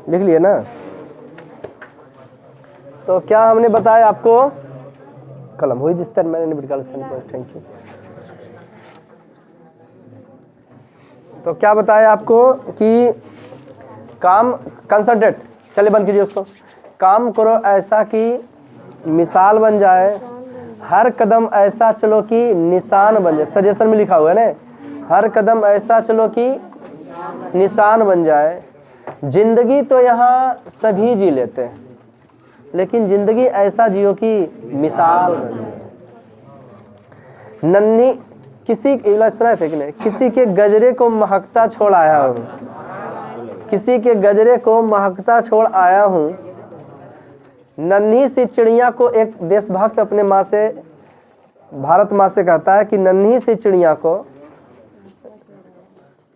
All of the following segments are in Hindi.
लिख लिए ना? तो क्या हमने बताया आपको? कलम हुई दिस मैंने निकाल। Thank you. तो क्या बताया आपको कि काम कंसंट्रेट, चलिए बंद कीजिए उसको। काम करो ऐसा कि मिसाल बन जाए, हर कदम ऐसा चलो कि निशान बन जाए। सजेशन में लिखा हुआ है ना, हर कदम ऐसा चलो कि निशान बन जाए। जिंदगी तो यहाँ सभी जी लेते हैं, लेकिन जिंदगी ऐसा जियो कि मिसाल बन जाए। नन्ही किसी सुना थे कि नहीं, किसी के गजरे को महकता छोड़ आया हूँ, किसी के गजरे को महकता छोड़ आया हूँ। नन्ही सी चिड़िया को एक देशभक्त अपने माँ से, भारत माँ से कहता है कि नन्ही सी चिड़िया को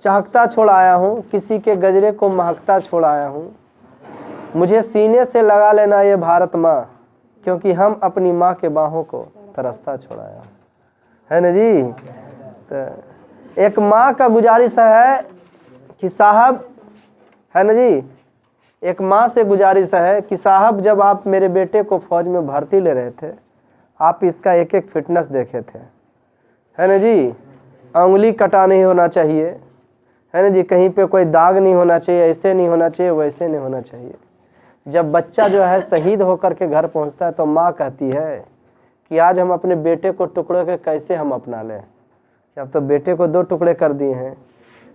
चहकता छोड़ आया हूँ, किसी के गजरे को महकता छोड़ आया हूँ। मुझे सीने से लगा लेना ये भारत माँ, क्योंकि हम अपनी माँ के बाहों को तरसता छोड़ आया है ना जी। तो एक माँ का गुजारिश है कि साहब, है ना जी, एक माँ से गुजारिश है कि साहब जब आप मेरे बेटे को फौज में भर्ती ले रहे थे, आप इसका एक एक फिटनेस देखे थे, है ना जी। उंगली कटा नहीं होना चाहिए, है ना जी, कहीं पे कोई दाग नहीं होना चाहिए, ऐसे नहीं होना चाहिए, वैसे नहीं होना चाहिए। जब बच्चा जो है शहीद होकर के घर पहुंचता है तो माँ कहती है कि आज हम अपने बेटे को टुकड़ों के कैसे हम अपना लें, कि अब तो बेटे को 2 टुकड़े कर दिए हैं,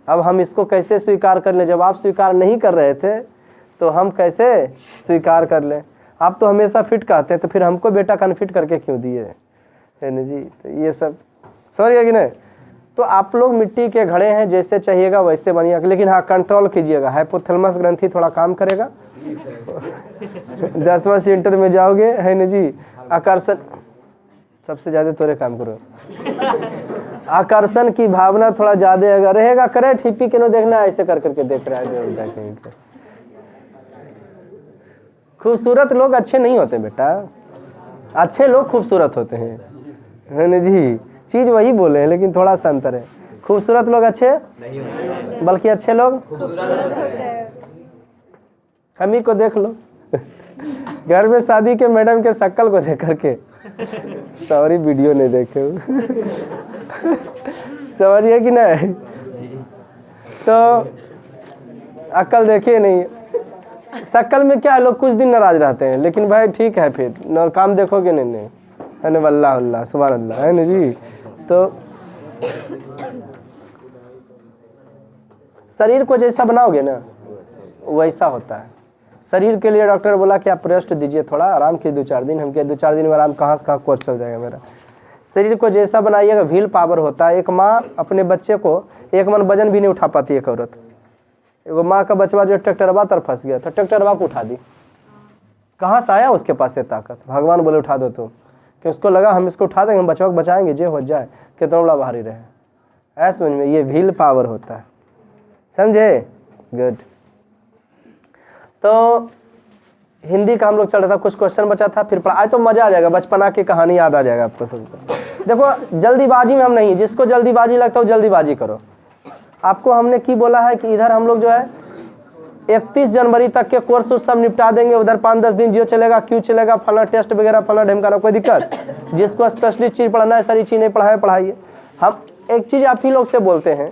अब हम इसको कैसे स्वीकार कर लें। जब आप स्वीकार नहीं कर रहे थे तो हम कैसे स्वीकार कर लें। आप तो हमेशा फिट कहते हैं, तो फिर हमको बेटा कन्फिट करके क्यों दिए, है ना जी। तो ये सब समझ गया कि नहीं। तो आप लोग मिट्टी के घड़े हैं, जैसे चाहिएगा वैसे बनिएगा, लेकिन हाँ कंट्रोल कीजिएगा। हाइपोथैलेमस ग्रंथि थोड़ा काम करेगा 10वां सेंटर में जाओगे, है ना जी। आकर्षण सबसे ज्यादा तोरे काम करो। आकर्षण की भावना थोड़ा ज्यादा अगर रहेगा, करे ठिप्पी के नो देखना, ऐसे कर करके देख रहा है। खूबसूरत लोग अच्छे नहीं होते बेटा, अच्छे लोग खूबसूरत होते हैं, है ना जी। चीज वही बोले हैं लेकिन थोड़ा सा अंतर है। खूबसूरत लोग अच्छे नहीं होते, बल्कि अच्छे लोग खूबसूरत होते हैं। हम ही को देख लो घर में शादी के मैडम के शक्ल को देख करके, सॉरी वीडियो नहीं देखे समझिए कि नहीं। तो अक्ल देखिए नहीं, शक्ल में क्या है, लोग कुछ दिन नाराज रहते हैं, लेकिन भाई ठीक है फिर न काम देखोगे नहीं, है ना। वल्लाह अल्लाह सुभान अल्लाह, है ना जी। तो शरीर को जैसा बनाओगे ना वैसा होता है। शरीर के लिए डॉक्टर बोला कि आप रेस्ट दीजिए, थोड़ा आराम कीजिए 2-4 दिन। हम कहे 2-4 दिन में आराम कहाँ से कहाँ कोर्स चल जाएगा मेरा। शरीर को जैसा बनाइएगा, व्हील पावर होता है। एक माँ अपने बच्चे को एक मन वजन भी नहीं उठा पाती एक औरत। एगो माँ का बचवा जो ट्रैक्टरवा तर फंस गया था, ट्रैक्टरवा को उठा दी। कहाँ से आया उसके पास ये ताकत? भगवान बोले उठा दो तुम, कि उसको लगा हम इसको उठा देंगे, हम बचवा को बचाएंगे, जे हो जाए, कितना बड़ा भारी रहे। ऐसे समझ में, ये व्हील पावर होता है, समझे। गुड। तो हिंदी का हम लोग चल रहा था, कुछ क्वेश्चन बचा था, फिर पढ़ाई तो मजा आ जाएगा, बचपना की कहानी याद आ जाएगा आपको सबको। देखो जल्दीबाजी में हम नहीं, जिसको जल्दीबाजी लगता है वो जल्दीबाजी करो। आपको हमने की बोला है कि इधर हम लोग जो है 31 जनवरी तक के कोर्स उस सब निपटा देंगे, उधर 5-10 दिन जियो चलेगा, क्यों चलेगा, फला टेस्ट वगैरह फला ढमकाना, कोई दिक्कत। जिसको स्पेशलिस्ट चीज़ पढ़ना है, सारी चीज़ नहीं पढ़ाइए। हम एक चीज़ आप ही लोग से बोलते हैं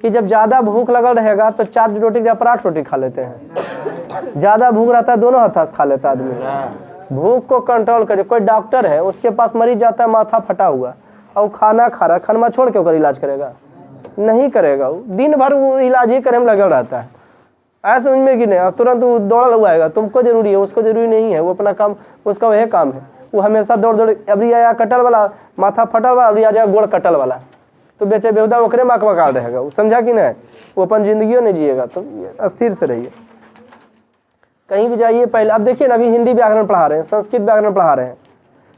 कि जब ज़्यादा भूख लगल रहेगा तो 4 रोटी या 8 रोटी खा लेते हैं। ज़्यादा भूख रहता है दोनों हाथ से खा लेता आदमी। भूख को कंट्रोल करिए। कोई डॉक्टर है, उसके पास मरीज जाता है माथा फटा हुआ और खाना खा रहा है, खाना छोड़ के ओकर इलाज करेगा? नहीं करेगा। वो दिन भर वो इलाज ही करे में लगल रहता है। ऐसा समझ में कि नहीं, तुरंत वो दौड़ हुआ आएगा। तुमको जरूरी है, उसको जरूरी नहीं है। वो अपना काम, उसका वही काम है। वो हमेशा दौड़ अभी आया कटल वाला, माथा फटल वाला, अभी आ जाएगा गोड़ कटल वाला, तो बेचे बेहुदा ओकरे मकमका रहेगा। वो समझा कि नहीं, वो अपन जिंदगियों नहीं जिएगा। तो अस्थिर से रहिए, कहीं भी जाइए। पहले अब देखिए ना, अभी हिंदी व्याकरण पढ़ा रहे हैं, संस्कृत व्याकरण पढ़ा रहे हैं।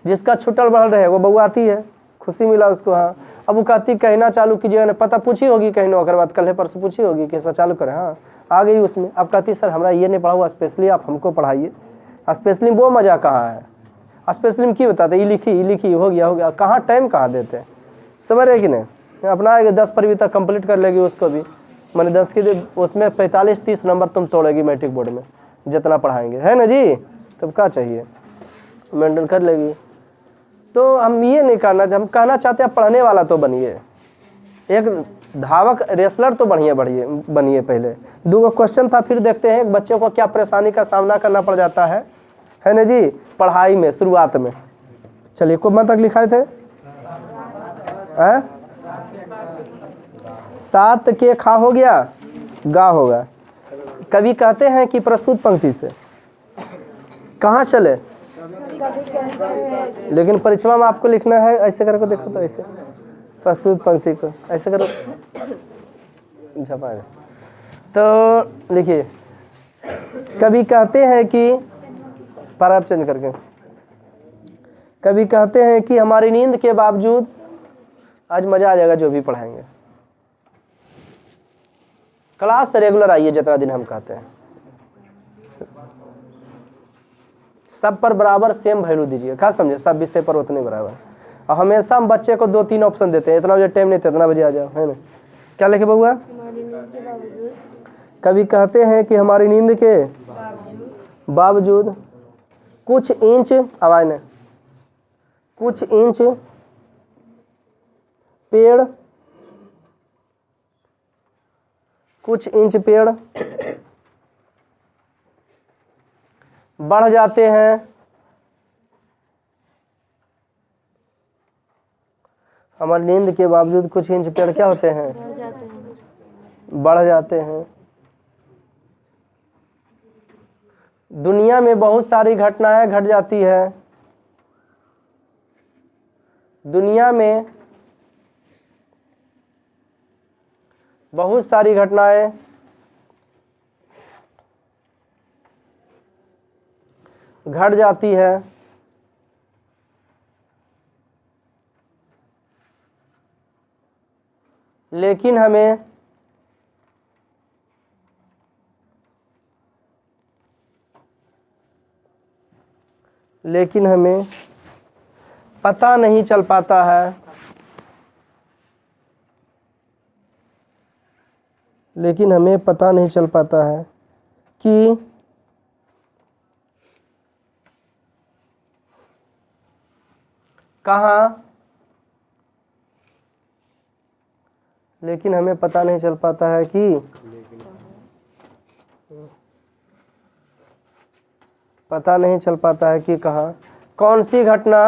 जिसका छुट्टल बढ़ रहे वो बहू आती है, खुशी मिला उसको। हाँ, अब वो कहती कहना चालू कीजिएगा ना, पता पूछी होगी कहीं ना, बाद कल परसों पूछी होगी कैसा चालू करें। हाँ आ गई उसमें। अब कहती सर हमारा ये नहीं पढ़ा हुआ, स्पेशली आप हमको पढ़ाइए। स्पेशली वो मजा कहाँ है? स्पेशली में की बताते, ये लिखी हो गया। कहाँ टाइम कहाँ देते हैं, समझ रहे कि नहीं। अपना 10 परवी तक कंप्लीट कर लेगी उसको भी, मैंने 10 की उसमें 45-30 नंबर तुम तोड़ेगी मैट्रिक बोर्ड में जितना पढ़ाएंगे, है ना जी। तब क्या चाहिए, मेंटेन कर लेगी। तो हम ये नहीं करना, हम कहना चाहते हैं पढ़ने वाला तो बनिए, एक धावक रेसलर तो बनिए पहले। 2 क्वेश्चन था, फिर देखते हैं एक बच्चे को क्या परेशानी का सामना करना पड़ जाता है ना जी, पढ़ाई में शुरुआत में। चलिए को तक लिखाए थे 7 के खा हो गया, गा होगा। कवि कहते हैं कि प्रस्तुत पंक्ति से कहाँ चले, लेकिन परीक्षा में आपको लिखना है ऐसे करके, देखो तो ऐसे प्रस्तुत पंक्ति को ऐसे करो झपा। तो लिखिए, कवि कहते हैं कि पैराग्राफ चेंज करके, कवि कहते हैं कि हमारी नींद के बावजूद, आज मजा आ जाएगा जो भी पढ़ाएंगे। क्लास से रेगुलर आइए जितना दिन हम कहते हैं, सब पर बराबर सेम वैल्यू दीजिए, क्या समझे, सब विषय पर उतने बराबर। और हमेशा हम बच्चे को 2-3 ऑप्शन देते हैं, इतना बजे टाइम नहीं तो इतना बजे आ जाओ, है ना। क्या लिखे बउआ, कवि कहते हैं कि हमारी नींद के बावजूद कुछ इंच, आवाज ने, कुछ इंच पेड़, कुछ इंच पेड़ बढ़ जाते हैं, हमारी नींद के बावजूद कुछ इंच पेड़ क्या होते हैं, बढ़ जाते हैं। दुनिया में बहुत सारी घटनाएं घट जाती है, दुनिया में बहुत सारी घटनाएं घट जाती है, लेकिन हमें पता नहीं चल पाता है, लेकिन हमें पता नहीं चल पाता है कि कहाँ, लेकिन हमें पता नहीं चल पाता है कि, पता नहीं चल पाता है कि कहाँ कौन सी घटना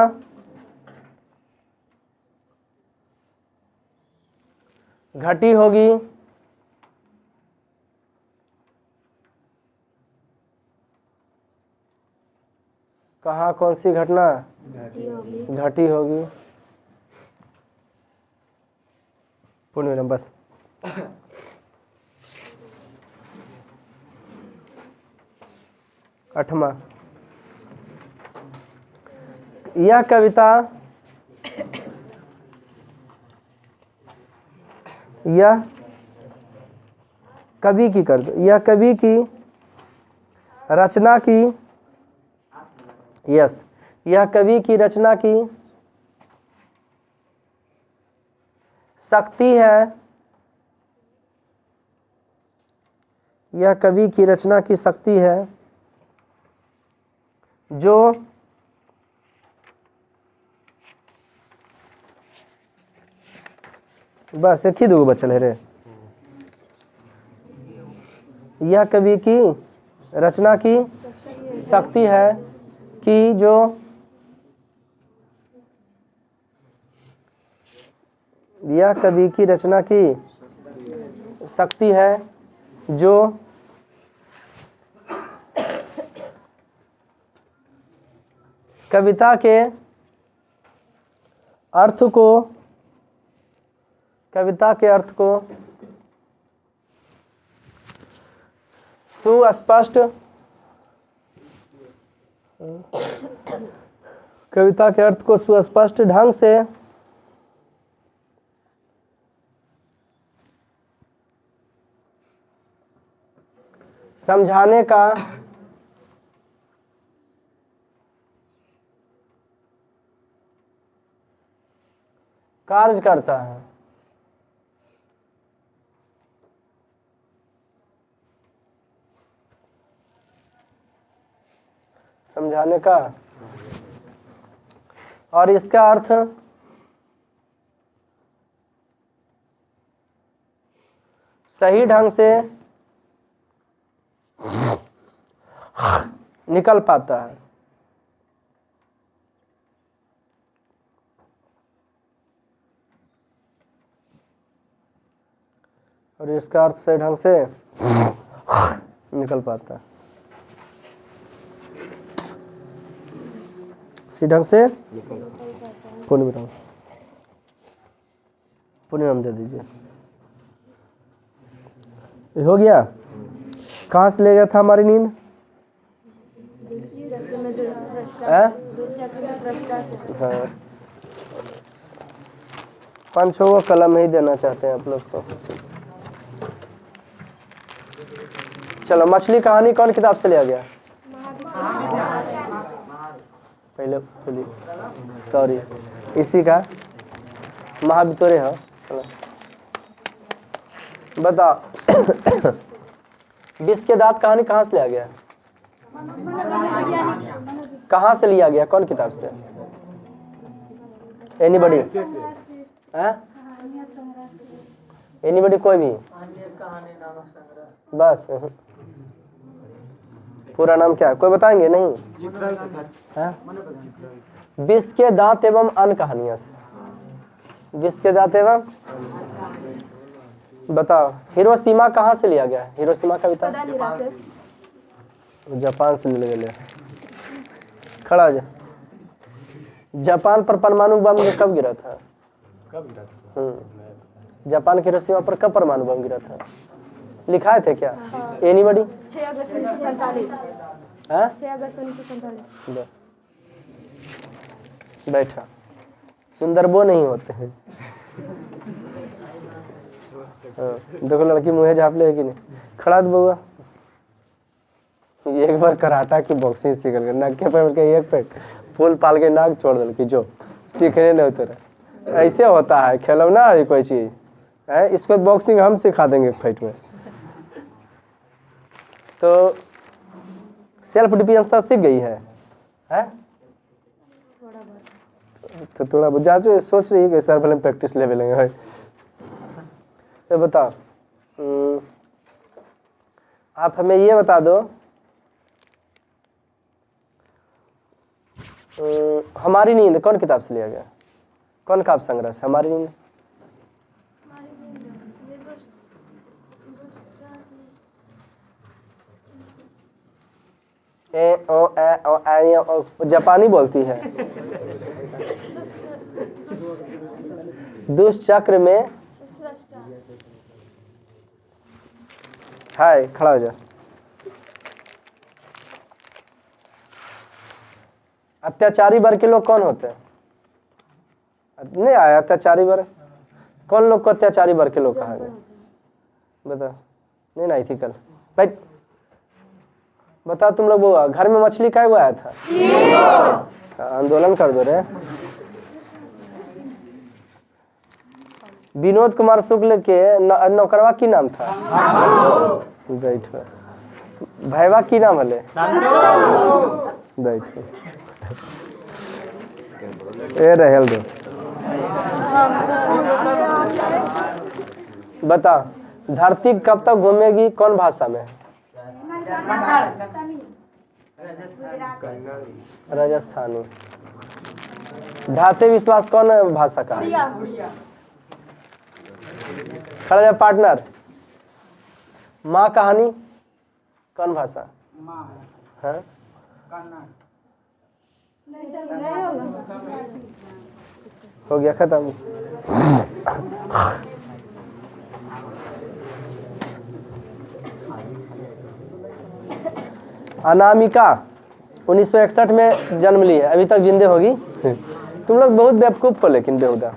घटी होगी, कहाँ कौन सी घटना घटी होगी। पूर्ण विराम बस। आठवां, यह कविता यह कवि की कर दो, यह कवि की रचना की, यस, यह कवि की रचना की शक्ति है, यह कवि की रचना की शक्ति है जो बस एक ही 2 बचल है रे। यह कवि की रचना की शक्ति है कि जो यह कवि की रचना की शक्ति है जो कविता के अर्थ को सुस्पष्ट, कविता के अर्थ को सुस्पष्ट ढंग से समझाने का कार्य करता है। समझाने का। और इसका अर्थ सही ढंग से निकल पाता है। और इसका अर्थ सही ढंग से निकल पाता है। सही ढंग से पुण्य बताओ, पुण्य नाम दे दीजिए। ये हो गया। कहाँ से ले गया था हमारी नींद? हाँ 5-6 को कलम ही देना चाहते हैं आप लोग को। चलो, मछली कहानी कौन किताब से लिया गया? पहले बोलिए, सॉरी, इसी का महावितोरे है। बताओ विष के दांत कहानी कहाँ से लिया गया? कहाँ से लिया गया? कौन किताब से? एनीबडी? एनीबडी? कोई भी? बस पूरा नाम क्या है? कोई बताएंगे? नहीं। विष के दांत एवं अन्य कहानियां से। विष के दांत एवं, बताओ हिरोशिमा कहाँ से लिया गया? हिरोशिमा कविता जापान से ले गए। खड़ा हो जा। जापान पर परमाणु बम कब गिरा था? जापान के हिरोशिमा पर कब परमाणु बम गिरा था? लिखाए थे क्या? एनीबडी? 6 अगस्त 1947। 6 अगस्त 1947। बैठा। सुंदरबो नहीं होते हैं। देखो लड़की मुँह झाप ले कि नहीं। खड़ा दो बउआ। एक बार कराटा की बॉक्सिंग सीख गए, नाक के पैर के एक पैर फूल पाल के नाक छोड़ दल की जो सीखने नहीं उतरा। ऐसे होता है, खिलौना है कोई चीज है। इसको बॉक्सिंग हम सिखा देंगे फाइट में। तो सेल्फ डिफेंस तो सीख गई है? तो थोड़ा बहुत जाचो, सोच रही है कि सर पहले प्रैक्टिस ले लेंगे भाई। तो बताओ, आप हमें ये बता दो, हमारी नींद कौन किताब से लिया गया? कौन काव्य संग्रह से? हमारी नींद। ए ओ ए ओ ए ओ जापानी बोलती है। दुष्चक्र में हाय, खड़ा हो जा। अत्याचारी वर्ग के लोग कौन होते हैं? नहीं आया अत्याचारी वर्ग। कौन लोग को अत्याचारी वर्ग के लोग कहा गया? बता। नहीं आई थी कल भाई। बता तुम लोग, वो घर में मछली काय को आया था? आंदोलन कर दो रे। विनोद कुमार शुक्ल के नौकरवा की नाम था? बैठो। भैया की नाम हले? बैठो। ए रहल दो। बता, धरती कब तक घूमेगी कौन भाषा में? राजस्थानी। धाते विश्वास कौन भाषा का? खड़ा जा पार्टनर। माँ कहानी कौन भाषा? हाँ? हो गया खत्म। अनामिका 1961 में जन्म ली है, अभी तक जिंदे होगी। तुम लोग बहुत बेवकूफ हो लेकिन बेहुदा।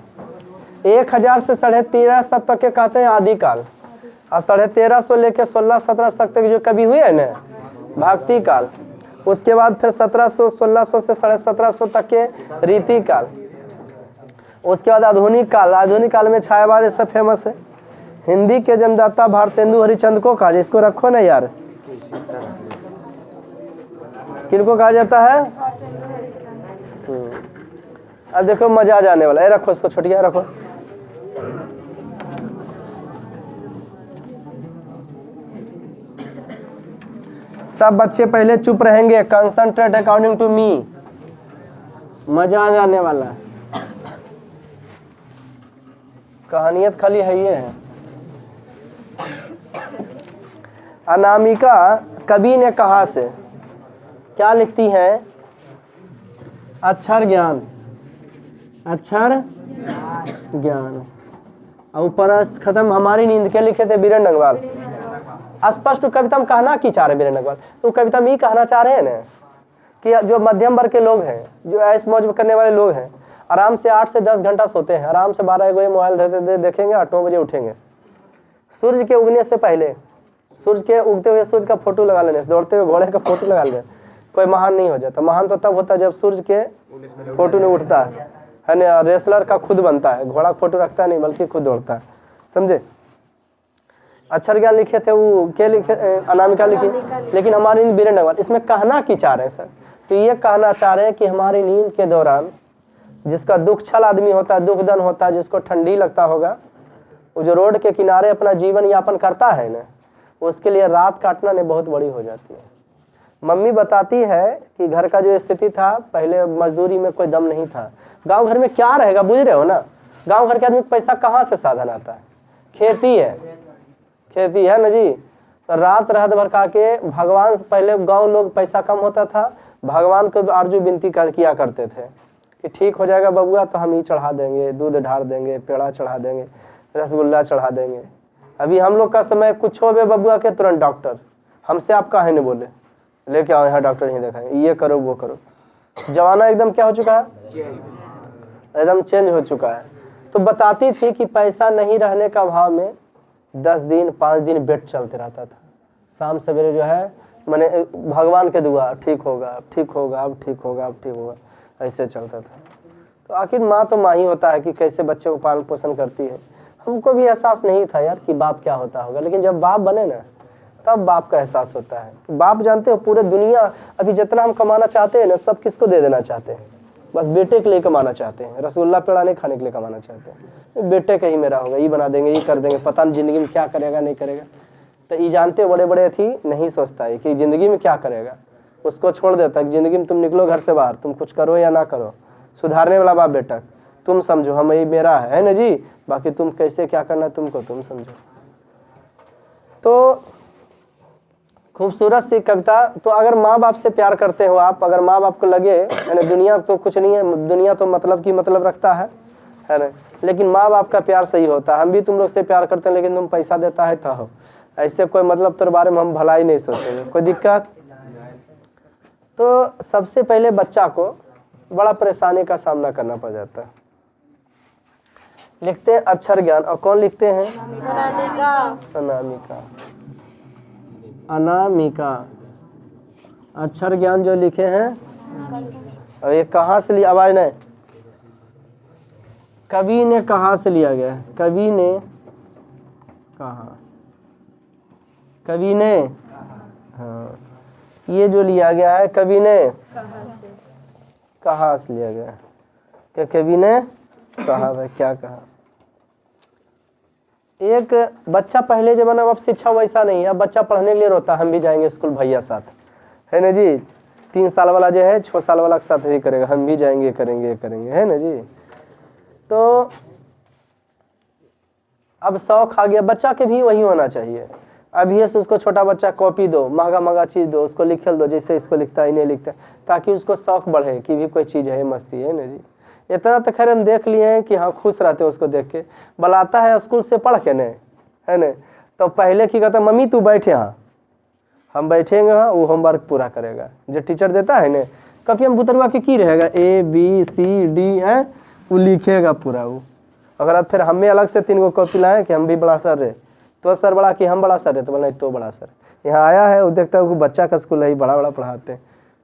1000 से 1350 तक के कहते हैं आदिकाल, और 1350 लेके 1600-1700 तक जो कवि हुए है ना भक्ति काल, उसके बाद फिर 1700-1600 से 1750 तक के रीति काल, उसके बाद आधुनिक काल। आधुनिक काल में छायावाद ये सब फेमस है। हिंदी के जन्मदाता भारतेंदु हरिश्चंद्र को कहा, इसको रखो ना यार। किनको कहा जाता है? अब देखो मजा आ जाने वाला है। रखो इसको, छोटिया रखो। सब बच्चे पहले चुप रहेंगे, कंसंट्रेट अकॉर्डिंग टू मी, मजा आ जाने वाला है। कहानियत खाली है ये है। अनामिका कवि ने कहा से क्या लिखती है? अक्षर ज्ञान, अक्षर ज्ञान। और ऊपर खत्म हमारी नींद के लिखे थे बीरेन डंगवाल। स्पष्ट कविता में कहना की चाह रहे बीरेन डंगवाल, तो कविता में ये कहना चाह रहे हैं ना कि जो मध्यम वर्ग के लोग हैं, जो ऐश मौज करने वाले लोग हैं, आराम से 8 से 10 घंटा सोते हैं, आराम से 12 बजे मोबाइल देखेंगे, 8 बजे उठेंगे। सूर्य के उगने से पहले, सूर्य के उगते हुए सूर्य का फोटो लगा लेने से, दौड़ते हुए घोड़े का फोटो लगा लेने, कोई महान नहीं हो जाता। महान तो तब होता है जब सूर्य के फोटो नहीं उठता है ना। रेसलर का खुद बनता है, घोड़ा का फोटो रखता नहीं बल्कि खुद दौड़ता है, समझे। अक्षर ज्ञान लिखे थे वो क्या लिखे? अनामिका लिखी। लेकिन हमारी नींद बीरेन डंगवाल इसमें कहना की चाह रहे हैं सर? तो ये कहना चाह रहे हैं कि हमारी नींद के दौरान जिसका दुख छल आदमी होता है, दुख दन होता है, जिसको ठंडी लगता होगा, वो जो रोड के किनारे अपना जीवन यापन करता है ना, उसके लिए रात काटना ने बहुत बड़ी हो जाती है। मम्मी बताती है कि घर का जो स्थिति था पहले, मजदूरी में कोई दम नहीं था। गांव घर में क्या रहेगा, बुझ रहे हो ना। गांव घर के आदमी को पैसा कहाँ से साधन आता है? खेती है, खेती है ना जी। तो रात रात भर खा के भगवान, पहले गांव लोग पैसा कम होता था, भगवान को आरजू विनती किया करते थे कि ठीक हो जाएगा बबुआ तो हम ही चढ़ा देंगे, दूध ढार देंगे, पेड़ा चढ़ा देंगे, रसगुल्ला चढ़ा देंगे। अभी हम लोग का समय कुछ हो बे बबुआ के तुरंत डॉक्टर, हमसे आप काहे नहीं बोले, लेके आओ यहाँ डॉक्टर ही दिखाएंगे, ये करो वो करो। जमाना एकदम क्या हो चुका है, एकदम चेंज हो चुका है। तो बताती थी कि पैसा नहीं रहने का अभाव में 10 दिन 5 दिन बेड चलते रहता था। शाम सवेरे जो है मैंने भगवान के दुआ, ठीक होगा अब ठीक होगा अब ठीक होगा अब ठीक होगा, ऐसे चलता था। तो आखिर माँ तो माँ ही होता है कि कैसे बच्चे को पालन पोषण करती है। हमको भी एहसास नहीं था यार कि बाप क्या होता होगा, लेकिन जब बाप बने ना तब बाप का एहसास होता है। बाप जानते हो पूरे दुनिया अभी जितना हम कमाना चाहते हैं ना, सब किसको दे देना चाहते हैं? बस बेटे के लिए कमाना चाहते हैं। रसगुल्ला पेड़ा नहीं खाने के लिए कमाना चाहते हैं। बेटे का ही मेरा होगा, ये बना देंगे, ये कर देंगे, पता नहीं जिंदगी में क्या करेगा नहीं करेगा। तो ये जानते बड़े बड़े थी नहीं सोचता है कि जिंदगी में क्या करेगा, उसको छोड़ देता है। जिंदगी में तुम निकलो घर से बाहर, तुम कुछ करो या ना करो, सुधारने वाला बाप बेटा तुम समझो, हम ये मेरा है ना जी, बाकी तुम कैसे क्या करना है तुमको तुम समझो। तो खूबसूरत सी कविता। तो अगर माँ बाप से प्यार करते हो आप, अगर माँ बाप को लगे यानी दुनिया तो कुछ नहीं है, दुनिया तो मतलब की मतलब रखता है ना, लेकिन माँ बाप का प्यार सही होता है। हम भी तुम लोग से प्यार करते हैं, लेकिन तुम पैसा देता है तो हो, ऐसे कोई मतलब तेरे बारे में हम भलाई नहीं सोचेंगे, कोई दिक्कत। तो सबसे पहले बच्चा को बड़ा परेशानी का सामना करना पड़ जाता है। लिखते हैं अक्षर ज्ञान, और कौन लिखते हैं? अनामिका। अनामिका अक्षर ज्ञान जो लिखे हैं। और ये कहाँ से लिया? आवाज नहीं, कवि ने कहाँ से लिया गया है? कवि ने कहा, कवि ने, हाँ ये जो लिया गया है कवि ने कहाँ से लिया गया है? क्या कवि ने कहा है? क्या कहा? एक बच्चा पहले जमाना में, अब शिक्षा वैसा नहीं है, अब बच्चा पढ़ने के लिए रोता, हम भी जाएंगे स्कूल भैया साथ, है ना जी। 3 साल वाला जो है 6 साल वाला के साथ ही करेगा, हम भी जाएंगे करेंगे करेंगे, है ना जी। तो अब शौक आ गया, बच्चा के भी वही होना चाहिए। अब ये से उसको छोटा बच्चा कॉपी दो, महंगा महंगा चीज़ दो, उसको लिख दो जैसे इसको लिखता है इन्हें लिखता है, ताकि उसको शौक बढ़े कि भी कोई चीज़ है, मस्ती है ना जी। इतना तो खैर हम देख लिए हैं कि हाँ खुश रहते हैं उसको देख के। बुलाता है स्कूल से पढ़ के नहीं, है ना, तो पहले की कहता मम्मी तू बैठे, हाँ हम बैठेंगे, हाँ वो होमवर्क पूरा करेगा जो टीचर देता है ना। कभी हम बुतरुआ के की रहेगा ABCD है, वो लिखेगा पूरा वो। अगर फिर हमें अलग से 3 गो कॉपी लाए कि हम भी बड़ा सर रहे, तो सर बड़ा कि हम बड़ा सर है, तो बोला तो बड़ा सर यहाँ आया है, वो देखता है बच्चा का स्कूल है, बड़ा बड़ा पढ़ाते हैं।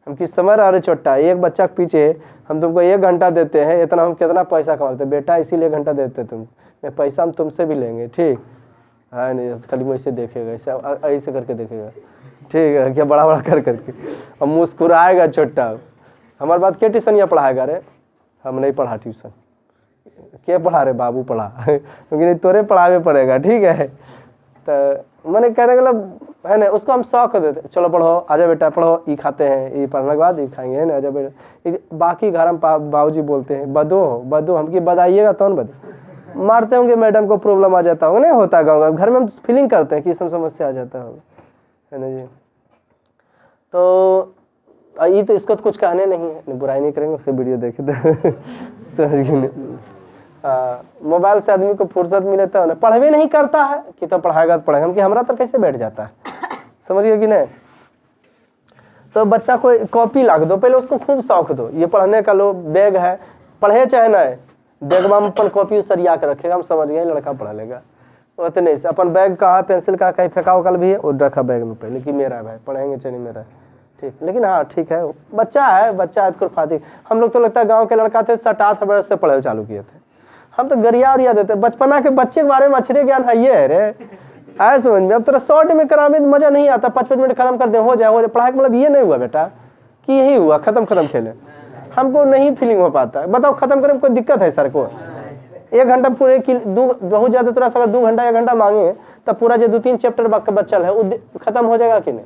हम किस समय अरे छोटा एक बच्चा के पीछे हम तुमको 1 घंटा देते हैं, इतना हम कितना पैसा कमाते बेटा, इसीलिए 1 घंटा देते तुम, मैं पैसा हम तुमसे भी लेंगे, ठीक है नहीं? खाली मुझसे देखेगा, ऐसे ऐसे करके देखेगा, ठीक है, क्या बड़ा बड़ा कर करके अब मुस्कुराएगा छोटा। हमारे बात क्या ट्यूशन या पढ़ाएगा रे? हम नहीं पढ़ा ट्यूशन। क्या पढ़ा रे बाबू पढ़ा क्योंकि तोरे पढ़ावे पड़ेगा, ठीक है। तो मैंने कहने का मतलब है ना, उसको हम शौक देते, चलो पढ़ो, आजा बेटा पढ़ो, ये खाते हैं, ये पढ़ने के बाद ये खाएंगे, है ना, आजा बेटा। बाकी घर हम बाबूजी बोलते हैं बदो बदो, हम की बदाइएगा तो न बदो, मारते होंगे, मैडम को प्रॉब्लम आ जाता होगा, नहीं होता गाँव घर में, हम फीलिंग करते हैं कि सब समस्या आ जाता होगा, है ना जी। तो ये तो इसको तो कुछ कहने नहीं है, बुराई नहीं करेंगे, उससे वीडियो देखे तो मोबाइल से आदमी को फुर्सत मिले तो ना, पढ़वे नहीं करता है कि तो पढ़ाएगा तो पढ़ाएगा, हम कि हमारा तो कैसे बैठ जाता है, समझिए कि नहीं। तो बच्चा को कॉपी ला दो, पहले उसको खूब शौक दो, ये पढ़ने का लो, बैग है, पढ़े चाहे ना, बैग में अपन कॉपी सरिया के रखेगा, हम समझ गए लड़का पढ़ा लेगा। वो तो नहीं, अपन बैग कहाँ पेंसिल का कहीं फेंका कल भी है, वो रखा बैग में पहले कि मेरा है भाई, पढ़ेंगे चाहे नहीं मेरा है, ठीक। लेकिन हाँ ठीक है, बच्चा है खुरफाती। हम लोग तो लगता है गाँव के लड़का थे 7-8 वर्ष से पढ़े चालू किए थे, हम तो गरिया उरिया देते, बचपना के बच्चे के बारे में अच्छे ज्ञान है ये है रे, आए समझ में। अब तेरा शॉर्ट में करावे तो मजा नहीं आता, 5-5 मिनट खत्म कर दे, हो जाए पढ़ाई का मतलब ये नहीं हुआ बेटा कि यही हुआ खत्म खेले, हमको नहीं फीलिंग हो पाता है। बताओ खत्म करने में कोई दिक्कत है सर को? 1 घंटा पूरे बहुत ज्यादा थोड़ा सा, अगर 2 घंटा 1 घंटा मांगे तब पूरा जो 2-3 चैप्टर बच्चल है वो खत्म हो जाएगा कि नहीं?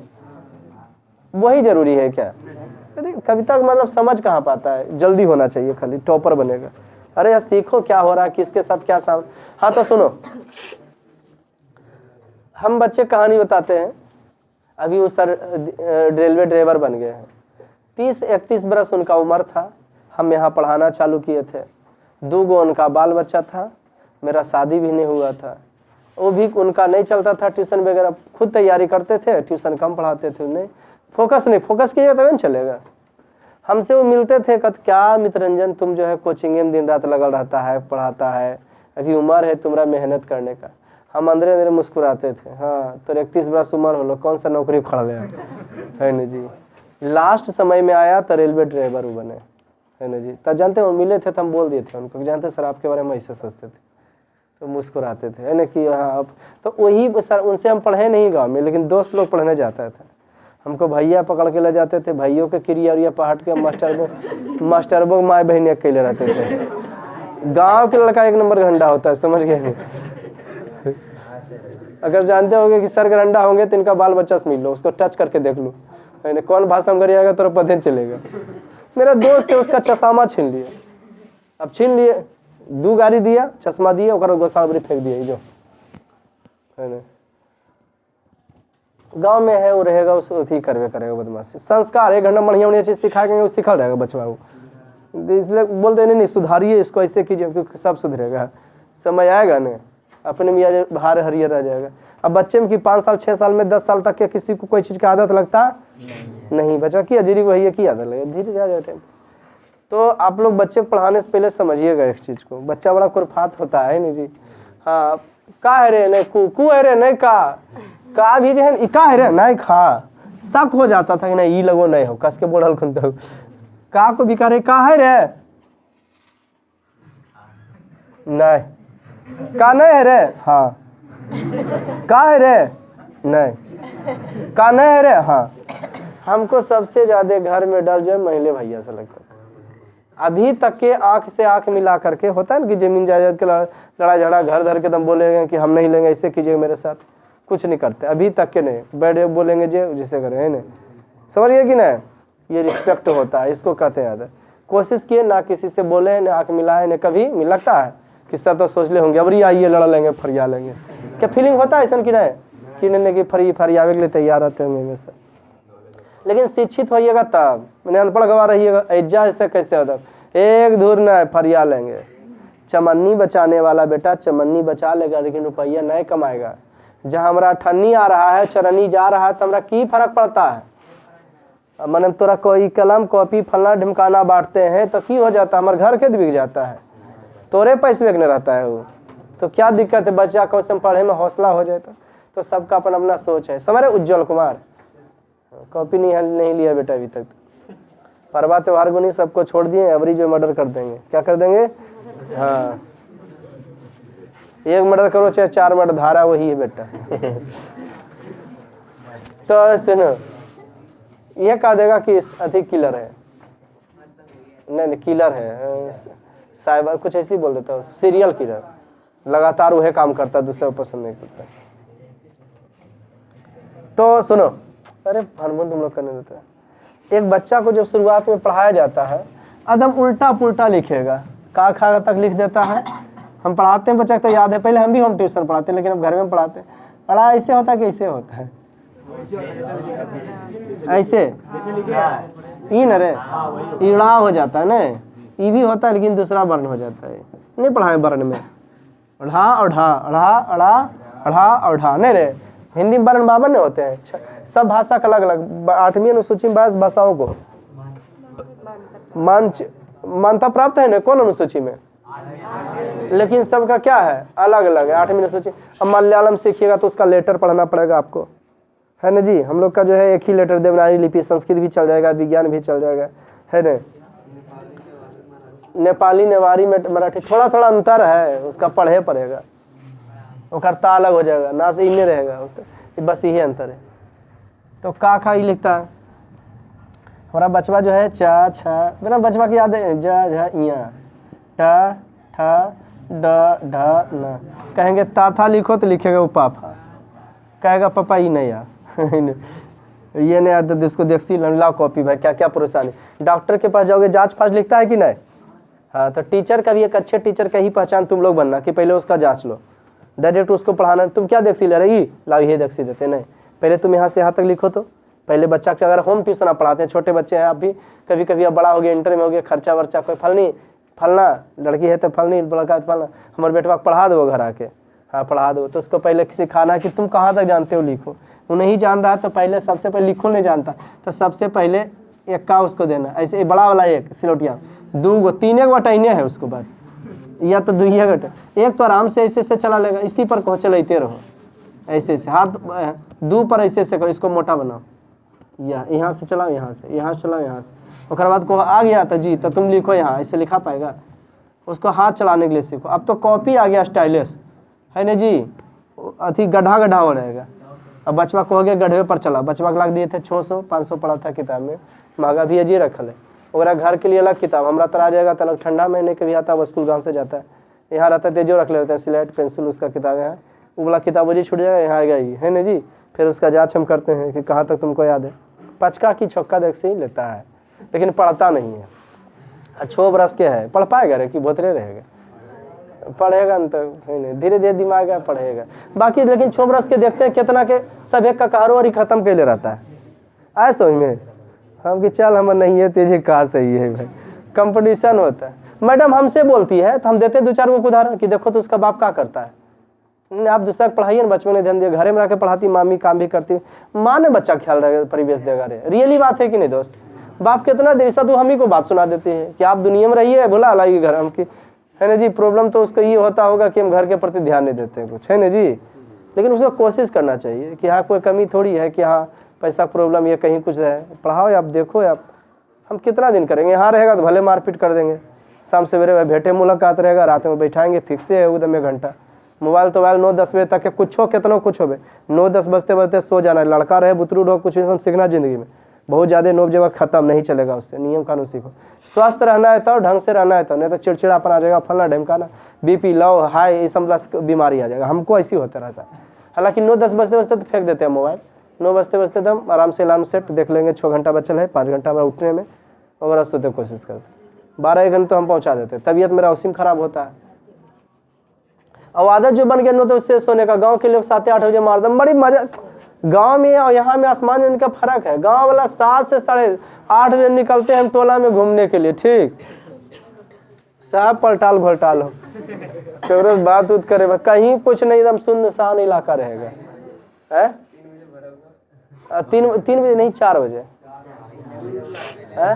वही जरूरी है क्या? अरे कविता का मतलब समझ कहाँ पाता है, जल्दी होना चाहिए, खाली टॉपर बनेगा। अरे यार सीखो क्या हो रहा है, किसके साथ क्या साम। हाँ तो सुनो, हम बच्चे कहानी बताते हैं, अभी वो सर रेलवे ड्राइवर बन गए हैं, 30-31 बरस उनका उम्र था, हम यहाँ पढ़ाना चालू किए थे, 2 गो उनका बाल बच्चा था, मेरा शादी भी नहीं हुआ था, वो भी उनका नहीं चलता था, ट्यूशन वगैरह खुद तैयारी करते थे, ट्यूशन कम पढ़ाते थे, नहीं फोकस कीजिएगा तभी न चलेगा। हमसे वो मिलते थे, कहते क्या मित्ररंजन तुम जो है कोचिंग में दिन रात लगल रहता है, पढ़ाता है, अभी उम्र है तुम्हारा मेहनत करने का। हम अंदर अंदर मुस्कुराते थे, हाँ तो 31 बरस उम्र हो लो, कौन सा नौकरी खड़ा ले है ना जी। लास्ट समय में आया तो रेलवे ड्राइवर वो बने, है ना जी। तब जानते हो मिले थे तो हम बोल दिए थे उनको, जानते सर आपके बारे में ऐसे सोचते थे, तो मुस्कुराते थे, है ना कि हाँ। अब तो वही सर, उनसे हम पढ़े नहीं गाँव में, लेकिन दोस्त लोग पढ़ने जाता था, हमको भैया पकड़ के ले जाते थे, भाइयों के क्रिया उरिया पहाड़ के मास्टर वो माए बहन अकेले रहते थे। गांव के लड़का 1 नंबर गंडा होता है, समझ गए। अगर जानते होगे कि सर गंडा होंगे तो इनका बाल बच्चा से मिल लो, उसको टच करके देख लो, है कौन भाषा में गरिएगा तो पता नहीं चलेगा। मेरा दोस्त है, उसका चश्मा छीन लिए, अब छीन लिए, 2 गाड़ी दिया, चश्मा दिया, गोसावरी फेंक दिया, जो है ना। गांव में है वो रहेगा, उसको अथी करवे करेगा बदमाशी। संस्कार 1 घंटा बढ़िया चीज सिखाएंगे, वो सीखा रहेगा बचवा वो, इसलिए बोलते नहीं सुधारिए इसको, ऐसे कीजिए, क्योंकि सब सुधरेगा, समय आएगा ना, अपने में बाहर हरियर रह जाएगा। अब बच्चे में कि 5 साल 6 साल में 10 साल तक के किसी को कोई चीज़ की आदत लगता नहीं, बच्चा की अजरी वही है की आदत लगे, धीरे जा जाए टाइम। तो आप लोग बच्चे को पढ़ाने से पहले समझिएगा एक चीज़ को, बच्चा बड़ा कुरफात होता है नहीं जी। हाँ का है रे नहीं कु है रे नहीं का भी जो है का है रे नहीं खा, शक हो जाता था कि नहीं ये लगो नहीं हो, कस के बोलल खुन तो का को बिका रे का है रे नहीं का नहीं है रे, हाँ का है रे नहीं का नहीं है रे, हाँ। हमको सबसे ज्यादा घर में डर जो है महिले भैया से लगता था। अभी तक के आंख से आंख मिला करके होता है ना कि जमीन जायदाद के लड़ाई झगड़ा घर धर के दम बोलेंगे कि हम नहीं लेंगे, ऐसे कीजिएगा मेरे साथ, कुछ नहीं करते अभी तक के नहीं, बैठे बोलेंगे जे जिसे करें, है ना, समझ गए कि नहीं। ये रिस्पेक्ट होता है, इसको कहते हैं आदत। कोशिश किए ना किसी से बोले ना आंख मिलाए ना कभी मिल लगता है कि सर तो सोच ले होंगे अबरी आइए लड़ा लेंगे फरिया लेंगे, क्या फीलिंग होता है ऐसा कि नहीं कि नहीं कि फरियावे के लिए तैयार रहते होंगे में से। लेकिन शिक्षित होइएगा तब, मैंने अनपढ़ गवा रहिएगा एज्जा ऐसे कैसे होता, एक धूर न फरिया लेंगे। चमन्नी बचाने वाला बेटा चमन्नी बचा लेगा, लेकिन रुपया नहीं कमाएगा। जहाँ हमारा ठन्नी आ रहा है चरनी जा रहा है तो हमारा की फर्क पड़ता है। मैंने तोरा कोई कलम कॉपी फलना ढिमकाना बांटते हैं तो की हो जाता है, हमारे घर के बिक जाता है, तोरे पैसे बेचने रहता है वो, तो क्या दिक्कत है। बच्चा क्वेश्चन पढ़े में हौसला हो जाए तो सबका अपना अपना सोच है। समझ रहे उज्जवल कुमार, कॉपी नहीं लिया बेटा अभी तक, परवा त्योहार को नहीं सबको छोड़ दिए, अबरी जो मर्डर कर देंगे, क्या कर देंगे। हाँ 1 मर्डर करो चाहे 4 मर्डर, धारा वही है बेटा। तो सुनो, यह कह देगा कि अधिक किलर है, नहीं किलर है, साइबर कुछ ऐसी बोल देता है, सीरियल किलर, लगातार वह काम करता है, दूसरे को पसंद नहीं करता। तो सुनो, अरे हरमोन तुम लोग करने देते हैं। एक बच्चा को जब शुरुआत में पढ़ाया जाता है, एकदम उल्टा पुल्टा लिखेगा, का खा तक लिख देता है। हम पढ़ाते हैं, बच्चा तो याद है, पहले हम भी होम ट्यूशन पढ़ाते हैं, लेकिन अब घर में पढ़ाते हैं। पढ़ा ऐसे होता है कि ऐसे होता है, ऐसे ई न रे, ईड़ा हो जाता है ना, ई भी होता है लेकिन दूसरा वर्ण हो जाता है, नहीं पढ़ाए वर्ण में, अढ़ा अढ़ा अढ़ा अढ़ा अढ़ा अढ़ा नहीं रे, हिंदी में वर्ण बावन नहीं होते हैं, सब भाषा का अलग अलग। 8वीं अनुसूची में 22 भाषाओं को मान्यता प्राप्त है ना, कौन अनुसूची में, लेकिन सबका क्या है, अलग अलग है। 8वीं अनुसूची, अब मलयालम सीखिएगा तो उसका लेटर पढ़ना पड़ेगा आपको, है ना जी। हम लोग का जो है एक ही लेटर, देवनागरी लिपि, संस्कृत भी चल जाएगा, विज्ञान भी चल जाएगा, है ना। नेपाली, नेवारी में मराठी थोड़ा थोड़ा अंतर है, उसका पढ़े पड़ेगा, वो करता अलग हो जाएगा, ना से इन्हें रहेगा, बस यही अंतर है। तो का खा ही लिखता है हमारा बचवा जो है, चा छा, बिना बचवा की याद है, जा झा इया, टा ठा ड ढ न, कहेंगे ताथा लिखो तो लिखेगा उपाफा, कहेगा पापा ही नहीं आ ये नहीं आता, इसको देख ला कॉपी भाई, क्या क्या परेशानी। डॉक्टर के पास जाओगे, जांच फांच लिखता है कि नहीं, हाँ। तो टीचर का भी, एक अच्छे टीचर का ही पहचान तुम लोग बनना कि पहले उसका जांच लो, डायरेक्ट उसको पढ़ाना। तुम क्या देख ले रही, लाओ ये देख देते नहीं, पहले तुम यहाँ से यहाँ तक लिखो। तो पहले बच्चा के अगर होम ट्यूशन आप पढ़ाते हैं, छोटे बच्चे हैं आप भी, कभी कभी अब बड़ा हो गया, इंटर में हो गया, खर्चा वर्चा कोई फलनी फलना, लड़की है तो फलनी, लड़का है तो फलना, हमारे बेटवा को पढ़ा दो घर आके, हाँ पढ़ा दो। तो उसको पहले सिखाना कि तुम कहाँ तक जानते हो, लिखो। वो नहीं जान रहा है तो पहले सबसे पहले लिखो नहीं जानता, तो सबसे पहले एक का उसको देना, ऐसे बड़ा वाला एक सिलोटिया, 2 3 बटाइने है उसको बस, या तो 2 घंटे, एक तो आराम से ऐसे से चला लेगा, इसी पर कहो चलाते रहो, ऐसे से हाथ 2 पर ऐसे से कहो, इसको मोटा बनाओ, यहाँ से चलाओ, यहाँ से चलाओ, यहाँ से। उसके बाद को आ गया तो जी, तो तुम लिखो यहाँ, ऐसे लिखा पाएगा, उसको हाथ चलाने के लिए सीखो। अब तो कॉपी आ गया स्टाइलिश, है ना जी, अति गड्ढा गड्ढा हो रहेगा। अब बचवा को हो गया गड्ढे पर चला, बचवा के लाग दिए थे 600-500 पड़ा था किताब में, महंगा भी अजी रखल है, और घर के लिए अलग किताब, हमारा तरह आ जाएगा तो अलग, ठंडा महीने के भी आता है, स्कूल गाँव से जाता है, यहाँ रहता है जो रख लेते हैं, स्लेट पेंसिल उसका किताब है, वो वाला किताब जी छूट जाएगा, यहाँ आएगा ही, है ना जी। फिर उसका जाँच हम करते हैं कि कहाँ तक तुमको याद है। पचका की छक्का देख से ही लेता है, लेकिन पढ़ता नहीं है। 6 बरस के है, पढ़ पाएगा रे कि भोतरे रहेगा, पढ़ेगा न तो धीरे धीरे दिमाग है, पढ़ेगा बाकी। लेकिन 6 बरस के देखते हैं कितना के सब एक का कारोबार खत्म कर ले रहता है, आए समझ में हम कि चल हमारा नहीं है तेजी कहाँ सही है भाई, कंपटीशन होता है। मैडम हमसे बोलती है तो हम देते 2-4 को उदाहरण कि देखो तो उसका बाप क्या करता है, आप दूसरा पढ़ाइए ना, बचपन में ध्यान दिया, घरे में रह के पढ़ाती, मामी काम भी करती, माँ ने बच्चा ख्याल रखेगा, परिवेश देगा रे, रियली बात है कि नहीं दोस्त। बाप कितना देर से तो हम ही को बात सुना देते हैं कि आप दुनिया में रहिए, बोला अलग घर हम की, है ना जी। प्रॉब्लम तो उसको ये होता होगा कि हम घर के प्रति ध्यान नहीं देते हैं कुछ, है ना जी। लेकिन उसको कोशिश करना चाहिए कि हाँ कोई कमी थोड़ी है कि हाँ पैसा प्रॉब्लम ये कहीं कुछ है, पढ़ाओ आप, देखो आप, हम कितना दिन करेंगे, यहाँ रहेगा तो भले मारपीट कर देंगे, शाम सवेरे भेंटे मुलाकात रहेगा, रात में बैठाएंगे, फिक्स है उधर में घंटा मोबाइल 9-10 बजे तक कुछ हो, कितना कुछ हो, 9-10 बजते बजते सो जाना है, लड़का रहे बुतरू रहो, कुछ भी सब सीखना जिंदगी में, बहुत ज़्यादा 9 बजे खत्म नहीं चलेगा, उससे नियम कानून सीखो। स्वस्थ रहना है तो ढंग से रहना है तो, नहीं तो चिड़चिड़ापन आ जाएगा, फलना ढमकाना, बीपी लो हाई, ये सब बीमारी आ जाएगा, हमको ऐसी होता रहता है। हालांकि 9-10 बजते बजते तो फेंक देते हैं मोबाइल, 9 बजते बजते तो हम आराम से अलार्म सेट देख लेंगे, 6 घंटा बचल है, 5 घंटा हमारा उठने में, और सोते कोशिश करते 12-1 घंटे तो हम पहुँचा देते। तबीयत मेरा उसी में खराब होता है, और आदत जो बन गया न तो उससे सोने का। गांव के लोग 7-8 बजे मार दम, बड़ी मजा। गांव में और यहाँ में आसमान में उनका फर्क है। गांव वाला 7 से 8:30 बजे निकलते हैं हम टोला में घूमने के लिए, ठीक सब पलटाल घोटाल हो, केवल बात उत करे, कहीं कुछ नहीं, एकदम सुनसान इलाका रहेगा। है 3 बजे नहीं 4 बजे है,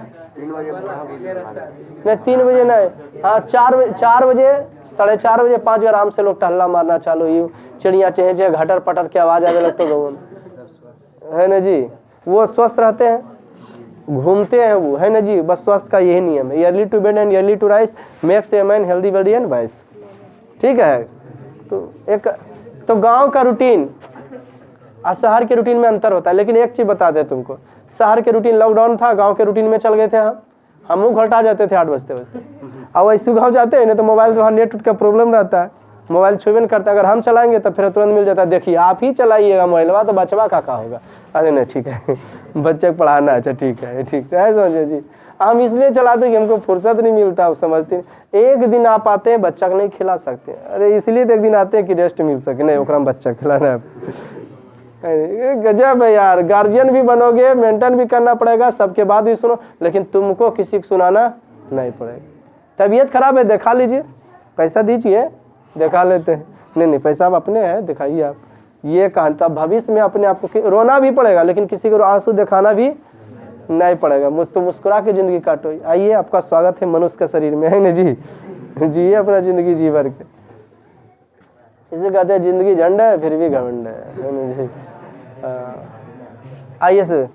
नहीं 3 बजे नहीं, हाँ 4 बजे 4:30 बजे 5 बजे आराम से लोग टहलना मारना चालू, यूँ चिड़िया चेहे घटर पटर की आवाज़ आने लगता गाँव, है ना जी। वो स्वस्थ रहते हैं, घूमते हैं वो, है ना जी। बस स्वस्थ का यही नियम है, early to bed and early to rise makes a man healthy body and wise, ठीक है। तो एक तो गांव का रूटीन, आज शहर के रूटीन में अंतर होता है, लेकिन एक चीज़ बता दे तुमको, शहर के रूटीन लॉकडाउन था, गांव के रूटीन में चल गए थे हम घटा जाते थे 8 बजते बजते। अब वैसे गाँव जाते हैं ना तो मोबाइल तो वहाँ नेट का प्रॉब्लम रहता है, मोबाइल छुबे नहीं करता, अगर हम चलाएंगे तो फिर तुरंत मिल जाता है, देखिए आप ही चलाइएगा मोबाइलवा तो बचवा का होगा। अरे नहीं ठीक है बच्चे को पढ़ाना, अच्छा ठीक है समझे जी। हम इसलिए चलाते कि हमको फुर्सत नहीं मिलता, आप समझते नहीं। एक दिन आप आते हैं बच्चा को नहीं खिला सकते, अरे इसलिए तो एक दिन आते हैं कि रेस्ट मिल सके, नहीं ओकरा में बच्चा खिलाना है। गजब है यार, गार्जियन भी बनोगे, मेंटेन भी करना पड़ेगा, सबके बाद भी सुनो, लेकिन तुमको किसी को सुनाना नहीं पड़ेगा। तबीयत खराब है दिखा लीजिए, पैसा दीजिए दिखा लेते हैं, नहीं पैसा आप अपने हैं दिखाइए आप, ये कहना तब भविष्य में अपने आप को रोना भी पड़ेगा, लेकिन किसी को आंसू दिखाना भी नहीं पड़ेगा। मुस्कुरा के जिंदगी काटो। आइए, आपका स्वागत है मनुष्य के शरीर में, है ना जी, जिए अपना जिंदगी जी भर के। इसे कहते हैं जिंदगी झंड है फिर भी घमंड है ना जी। आइए सर,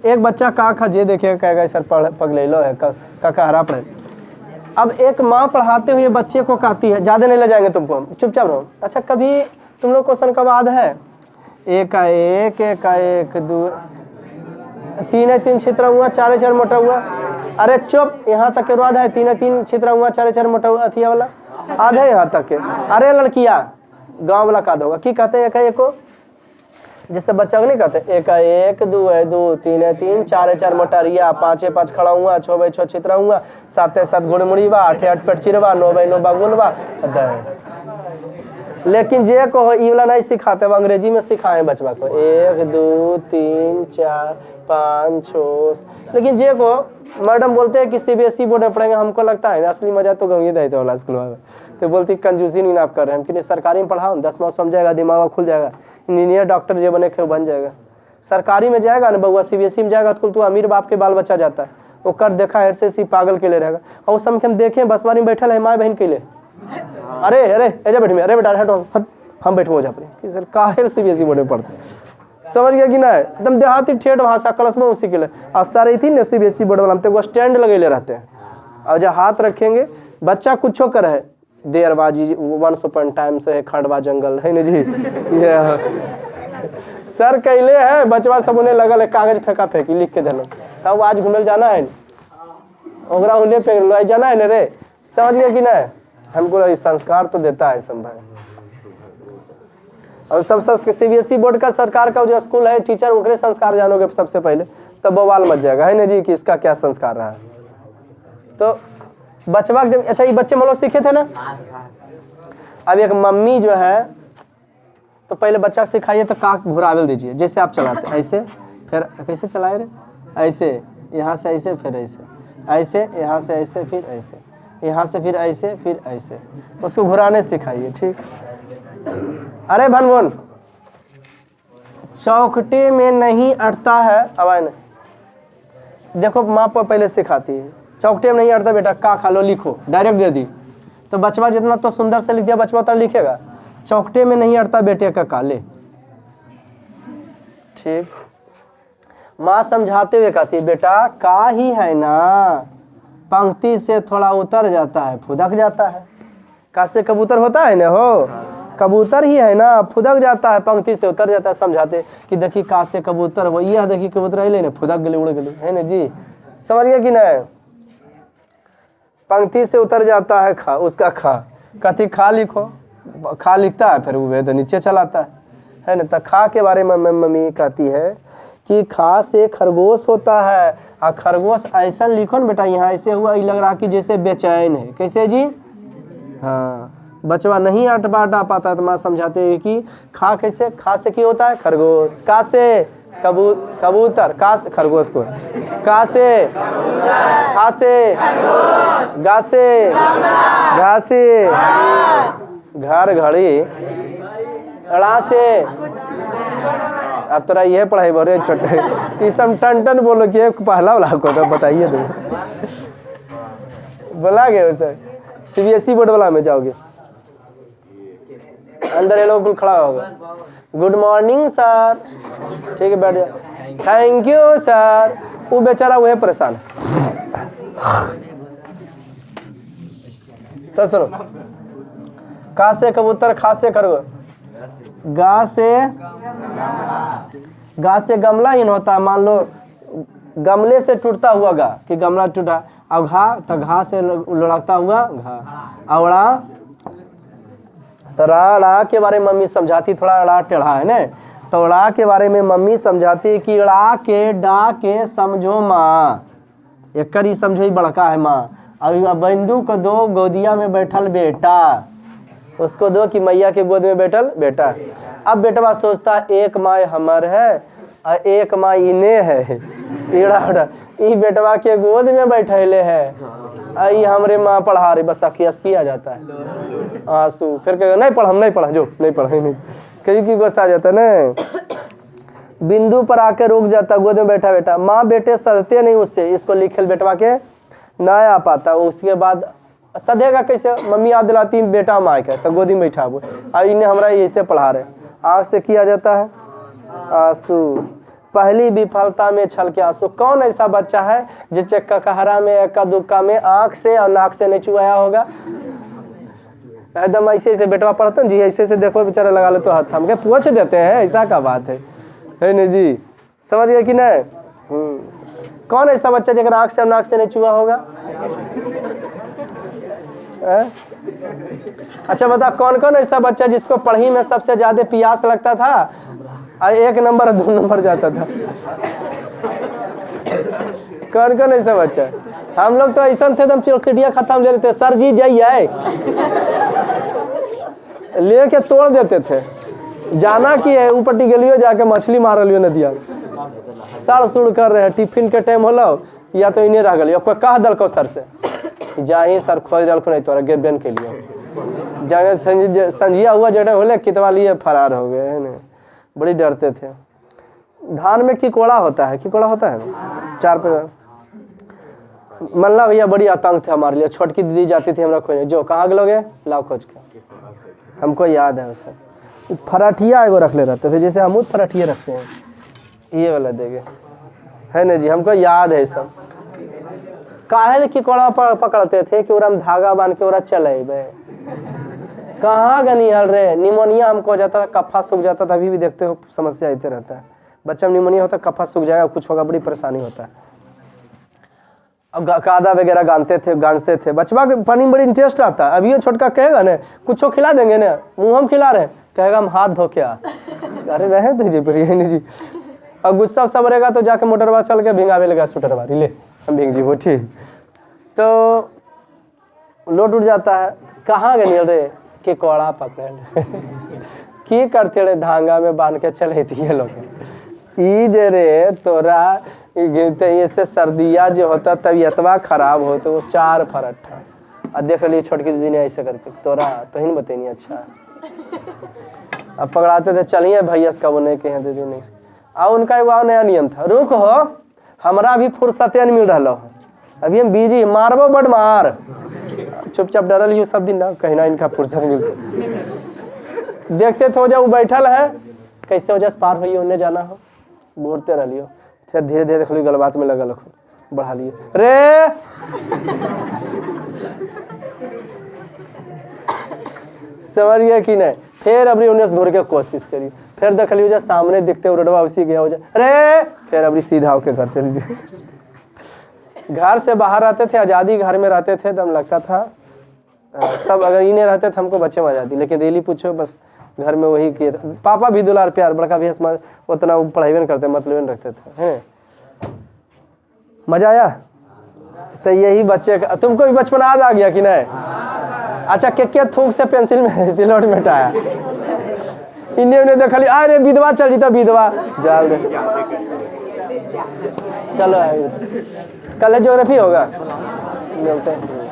एक बच्चा का खजे देखेगा कहेगा सर पगले लो है का हरा पड़े। अब एक माँ पढ़ाते हुए बच्चे को कहती है, ज़्यादा नहीं ले जाएंगे तुमको, हम चुपचाप रहो। अच्छा कभी तुम लोग क्वेश्चन कब याद है, एक का एक दो तीन छित्र हुआ, 4 मोटा हुआ। अरे चुप, यहाँ तक के याद है, 3 छित्र हुआ, 4 मोटा हुआ, अथिया वाला याद है यहाँ तक के। अरे लड़कियाँ गाँव वाला का होगा की कहते हैं एक को, जिससे बच्चा को नहीं कहते, 1 2 3 4 मोटरिया, 5 खड़ा हुआ, 6 छित्रा हुआ, 7 गुड़मुड़ीवा, 8 पेट चिरवा, 9 बागुलवा। लेकिन जे को ई वाला नहीं सिखाते, वो अंग्रेजी में सिखाए बचवा को, 1 2 3 4 5 6। लेकिन जे को मैडम बोलते हैं कि CBSE बोर्ड में पढ़ेंगे, हमको लगता है असली मजा तो गंगी देते वाला स्कूल में, तो बोलती कंजूसी नहीं आप कर रहे हैं, हम कि सरकारी में पढ़ाओ 10 माह समझ जाएगा, दिमाग खुल जाएगा, इंजीनियर डॉक्टर जो बने बन जाएगा। सरकारी में जाएगा ना बउआ, CBSE में जाएगा तो अमीर बाप के बाल बच्चा जाता है, वो कर देखा है से पागल के लिए रहेगा। और उस समय हम देखें बसवारी में बैठल है माँ बहन के लिए, अरे ऐजा बैठ में, अरे बेटा हटो हट, हम बैठो जा कि सर काहे CBSE बोर्ड में पढ़ते, समझ गया कि ना, एकदम देहाती ठेठ भाषा कलश में उसी के लिए। और सारे थी ना CBSE बोर्ड वाला, हम तो स्टैंड लगेले रहते हैं, और जब हाथ रखेंगे बच्चा कुछ कर है, देरबाजी वंस अपॉन टाइम से खंडवा जंगल है ना जी, ये सर कैले है बचवा सब उन्हें लगल है, कागज फेंका फेंकी लिख के देना, तब आज घूमे जाना है ओकरा उन्हें फेंक जाना है ना रे, समझ गया कि ना। हमको संस्कार तो देता है संभव। और सब CBSE बोर्ड का सरकार का जो स्कूल है, टीचर ओकरे संस्कार जानोगे सबसे पहले, तब बवाल मच जाएगा है ना जी कि इसका क्या संस्कार रहा है। तो बचवा जब, अच्छा ये बच्चे मतलब सीखे थे ना, अब एक मम्मी जो है तो पहले बच्चा सिखाइए तो काक घुरावेल दीजिए, जैसे आप चलाते ऐसे, फिर कैसे चलाए रे, ऐसे यहाँ से ऐसे, फिर ऐसे यहाँ से ऐसे, फिर ऐसे यहाँ से, फिर ऐसे, फिर ऐसे, उसको घुराने सिखाइए, ठीक। अरे भन चौकटे में नहीं अटता है, आवाज नहीं, देखो माँ पर पहले सिखाती है, चौकटे में नहीं अटता बेटा, का खा लो लिखो, डायरेक्ट दे दी, तो बचवा जितना तो सुंदर से लिख दिया बचवा उतना लिखेगा। चौकटे में नहीं अटता बेटे का काले, ठीक। माँ समझाते हुए कहती है बेटा का ही है ना, पंक्ति से थोड़ा उतर जाता है फुदक जाता है, का से कबूतर होता है ना, हो कबूतर ही है ना, फुदक जाता है पंक्ति से उतर जाता है। समझाते कि देखिए का से कबूतर वो, यह देखिए कबूतर है ना, फुदक गली उड़ गली है ना जी, समझ गया कि ना। पंक्ति से उतर जाता है खा, उसका खा, कथी खा लिखो, खा लिखता है फिर वो तो नीचे चलाता है ना। तो खा के बारे में मम्मी कहती है कि खा से खरगोश होता है, और खरगोश ऐसा लिखो ना बेटा, यहाँ ऐसे हुआ लग रहा कि जैसे बेचैन है, कैसे जी, हाँ बचवा नहीं अटपा पाता, तो माँ समझाते हैं कि खा कैसे, खा से क्या होता है खरगोश, का से कबूतर, का से खरगोश को, का से खा से, गा से घा से, घर घड़ी, अड़ा से। अब तोरा ये पढ़ाई बोले छोटे ये सब टन बोलो कि पहला वाला को तो बताइए तुम बोला गया सर। CBSE बोर्ड वाला में जाओगे, अंदर ये लोग खड़ा होगा, गुड मॉर्निंग सर, ठीक है बैठ जाओ, थैंक यू सर। वो बेचारा वह परेशान है। तो सुनो, का से कबूतर, खा से खरगोश, गा से गमला इन होता है। मान लो गमले से टूटता हुआ गा कि गमला टूटा, अब घा तो घा से लुढ़कता हुआ घा। अवड़ा तो रा के बारे में मम्मी समझाती, थोड़ा ड़ा टेढ़ा है ना, तो ड़ा के बारे में मम्मी समझाती कि ड़ा के डा के समझो माँ, एक करी समझो ही बड़का है माँ। अब बंधु को दो गोदिया में बैठल बेटा, उसको दो कि मैया के गोद में बैठल बेटा। अब बेटवा सोचता एक माँ हमर है और एक माँ इने है, ई बेटवा के गोद में बैठैले है, आई हमरे माँ पढ़ा रही, बस अखियसकी आ जाता है आंसू। फिर कहेगा नहीं पढ़, हम नहीं पढ़ा, जो नहीं पढ़ा नहीं, कहीं की गुस्सा आ जाता है ना। बिंदु पर आके रुक जाता, गोद में बैठा बेटा। माँ बेटे सदते नहीं उससे, इसको लिखे बेटवा के ना आ पाता। उसके बाद सदेगा कैसे, मम्मी याद दिलाती बेटा माँ के, तो गोदी में बैठा हुआ, और इन्हें हमरा ऐसे पढ़ा रहे, आँख से किया जाता है आंसू। पहली विफलता में छल के आंसू। कौन ऐसा बच्चा है जिसके ककहरा में एक्का दुक्का में आँख से और नाक से नहीं चुआया होगा। एकदम ऐसे ऐसे बेटवा पढ़ते हैं जी, ऐसे ऐसे देखो बेचारा लगा ले तो हाथ थाम के पूछ देते हैं, ऐसा का बात है नहीं जी, समझ गए कि नहीं। कौन ऐसा बच्चा जगह आँख से और नाक से नहीं चुआ होगा। अच्छा बता, कौन कौन ऐसा बच्चा जिसको पढ़ी में सबसे ज्यादा प्यास लगता था और 1 नंबर 2 नंबर जाता था। कौन कौन ऐसा बच्चा। हम लोग तो ऐसा थे, एकदम सीढ़ियाँ खत्म ले लेते, सर जी जाइए लेके तोड़ देते थे। जाना कि है ऊपर टिगलियो जाके मछली मार लियो नदिया, सड़ सुड़ कर रहे हैं, टिफिन के टाइम होलो या तो इन्हें रह गलियो, कोई कह दलको सर से जा ही सर खोज रखो नहीं तोरा गेबेन के लिए जाने संजिया हुआ जड़े होले कितवा लिए फरार हो गए है ना, बड़ी डरते थे। धान में किकोड़ा होता है, किकोड़ा होता है 4 पे। मल्ला भैया बड़ी आतंक थे हमारे लिए, छोटकी दीदी जाती थी हमरा खोजने, जो कहाँ गलोगे लाओ खोज के, हमको याद है उसे। फराठिया एगो रख ले रहते थे, जैसे हम फराठिया रखते हैं, ये वाला देगे है ना जी, हमको याद है सब। काहे किकोड़ा पकड़ते थे कि ओरा में धागा बांध के ओरा चलेबे, कहाँ गनिहल रे। निमोनिया हमको हो जाता था, कफा सूख जाता था, अभी भी देखते हो समस्या आते रहता है। बच्चा में निमोनिया होता है, कफा सूख जाएगा, कुछ होगा, बड़ी परेशानी होता है। अब कादा वगैरह गांजते थे। बचवा के पानी में बड़ी इंटरेस्ट आता है। अभी ये छोटका कहेगा ना कुछ खिला देंगे ना, मुँह हम खिला रहे, कहेगा हम हाथ धो के आ, अरे रहे तो जी बिरयानी जी। और गुस्सा सब रहेगा तो जाके मोटरवा चल के भिंगावे लगा स्कूटरवा, ले हम भिंग जी वो ठीक, तो लोट उठ जाता है। कहाँ गए रे कि कोड़ा पकड़ की करते रे, धांगा में बांध के चले थी लोग। ई जे रे तोरा इससे सर्दिया जो होता तबीयतवा खराब हो तो 4 फरट्ठा। और देख ली छोटकी दीदी ने ऐसे करके तोरा तो ही बताइए अच्छा। अब पकड़ाते थे, चलिए भैया का वो नहीं कहे दीदी नहीं। अब उनका एक नया नियम था, रुक हो हमारा अभी फुर्सते नहीं मिल रहा हो, अभी हम बिजी, मारबो बड़ मार, चुपचाप डरल ही सब दिन ना, कहीं ना इनका फुर्सत मिलते। देखते थे जब वो बैठल है कैसे वजह से पार हुई उन्हें जाना हो, बोलते रह लियो, फिर धीरे धीरे देख लियो गलबात में लगल हो, बढ़ा लिए रे समझ गया कि नहीं। फिर अबरी उन्हें घूर के कोशिश करी, फिर देख लियो जब सामने दिखते रोडवा उसी गया हो जाए, अरे फिर अबरी सीधा होके घर चली गई। घर से बाहर रहते थे, आज़ादी घर में रहते थे, दम लगता था सब, अगर इन्हें रहते थे हमको बच्चे में आज़ादी, लेकिन रेली पूछो बस घर में वही किए थे। पापा भी दुलार प्यार, बड़का भी उतना पढ़ाई नहीं करते, मतलब नहीं रखते थे हैं। मजा आया। तो यही बच्चे का, तुमको भी बचपन याद आ गया कि नहीं। अच्छा के थूक से पेंसिल में सिलौट मिटाया, इन्हें उन्हें देखा ली, अरे विधवा चल जीता, विधवा जाल दे। चलो कल ज्योग्राफी होगा, मिलते हैं।